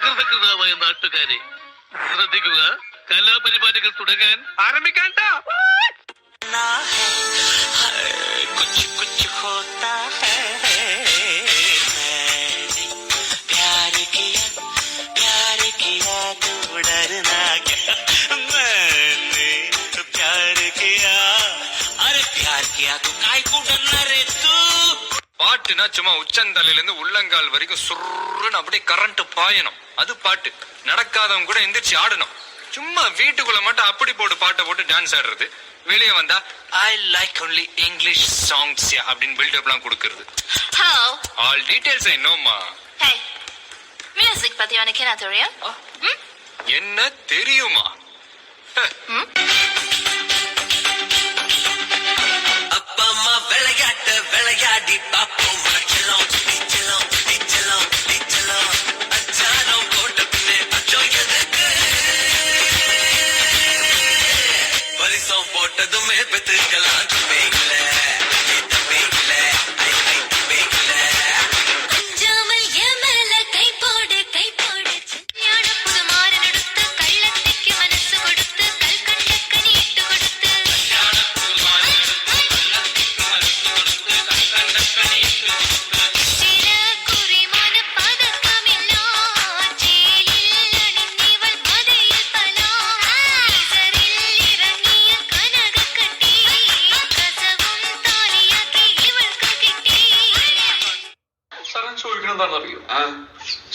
അകൃതകൃതമായ നാട്ടുകാരെ ശ്രദ്ധിക്കുക. കലാപരിപാടികൾ തുടങ്ങാൻ ആരംഭിക്കാൻ. பாட்டுனா சும்மா உச்சந்தலையில இருந்து உள்ளங்கால் வரைக்கும் சுருன்னு அப்படியே கரண்ட் பாயணும். அது பாட்டு. நடக்காதவங்க கூட எந்திரிச்சு ஆடணும். சும்மா வீட்டுக்குள்ள மட்டும் அப்படி போட்டு பாட்டை போட்டு டான்ஸ் ஆடுறது. வெளியே வந்தா I like only English songs அப்படின்னு பில்டப் எல்லாம் கொடுக்கறது. ஆல் டீடைல்ஸ் ஐ நோமா. மியூசிக் பத்தி உனக்கு என்ன தெரியும்? என்ன தெரியுமா? அப்பா அம்மா விளையாட்ட விளையாடி பாப்போம். அச்சாரம் போட்ட பின்னே அச்சம் எதுக்கு? பரிசம் போட்டதுமே பெற்றுக்கலாம்.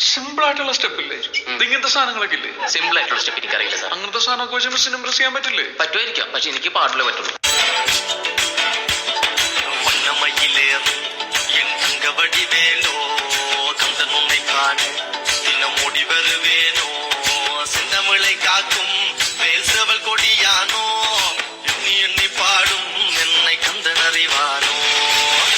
സിമ്പിൾ ആയിട്ടുള്ള സ്റ്റെപ്പ് ഇല്ലേ? ഇങ്ങനത്തെ സാധനങ്ങളൊക്കെ ഇല്ലേ? സിമ്പിൾ ആയിട്ടുള്ള സ്റ്റെപ്പ് എനിക്കറിയില്ല സാർ. അങ്ങനത്തെ സാധനമൊക്കെ വെച്ച് മിസ്സിന് ഇംപ്രസ് ചെയ്യാൻ പറ്റില്ലേ? പറ്റുമായിരിക്കാം, പക്ഷെ എനിക്ക് പാട്ടിലേ പറ്റുള്ളൂ. வடிவேலோ கந்தன் உன்னை காண தினம் ஓடி வருவேனோ. செந்தமிழை காக்கும் வேல் செவல் கொடியானோ. எண்ணி எண்ணி பாடும் என்னை கந்தன் அறிவானோ.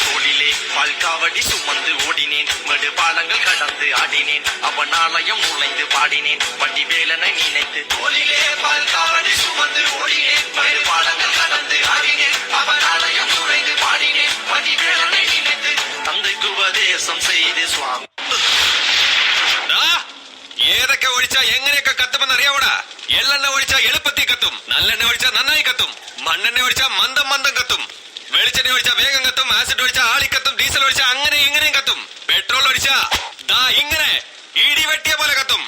தோளிலே பால்காவடி சுமந்து ஓடினேன். மடு பாலங்கள் கடந்து ஆடினேன். அவன் ஆலயம் நுழைந்து பாடினேன். வடிவேலனை நினைத்து தோளிலே பால்காவடி சுமந்து ஓடினேன். மடு பாலங்கள் கடந்து ஆடினேன். அவன் ஆலயம் நுழைந்து பாடினேன். வடிவேலனை நினைத்து തന്തയ്ക്ക് ഉപദേശം ചെയ്ത് സ്വാമി. ഏതൊക്കെ ഒഴിച്ചാ എങ്ങനെയൊക്കെ കത്തുമെന്ന് അറിയാവൂടാ. എള്ളെണ്ണ ഒഴിച്ചാ എളുപ്പത്തി കത്തും. നല്ലെണ്ണ ഒഴിച്ചാ നന്നായി കത്തും. മണ്ണെണ്ണ ഒഴിച്ചാ മന്ദം മന്ദം കത്തും. വെളിച്ചെണ്ണ ഒഴിച്ചാ വേഗം കത്തും. ആസിഡ് ഒഴിച്ചാ ആളിക്കത്തും. ഡീസൽ ഒഴിച്ചാ അങ്ങനെ ഇങ്ങനെയും കത്തും. പെട്രോൾ ഒഴിച്ചാ ദാ ഇങ്ങനെ ഇടി വെട്ടിയ പോലെ കത്തും.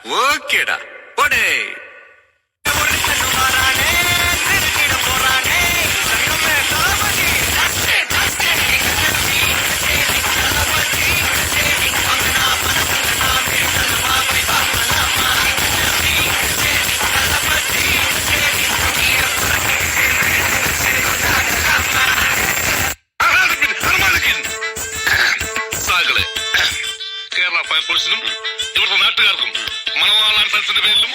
ஓகேடா போடே. സാകളെ കേരള ഫയർഫോഴ്സിനും ഇവിടുത്തെ നാട്ടുകാർക്കും മണവാളാൻ സൽസിന്റെ പേരിലും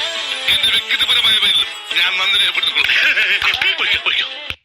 എന്റെ വ്യക്തിപരമായ പേരിലും ഞാൻ നന്ദി രേഖപ്പെടുത്തിക്കൊള്ളു.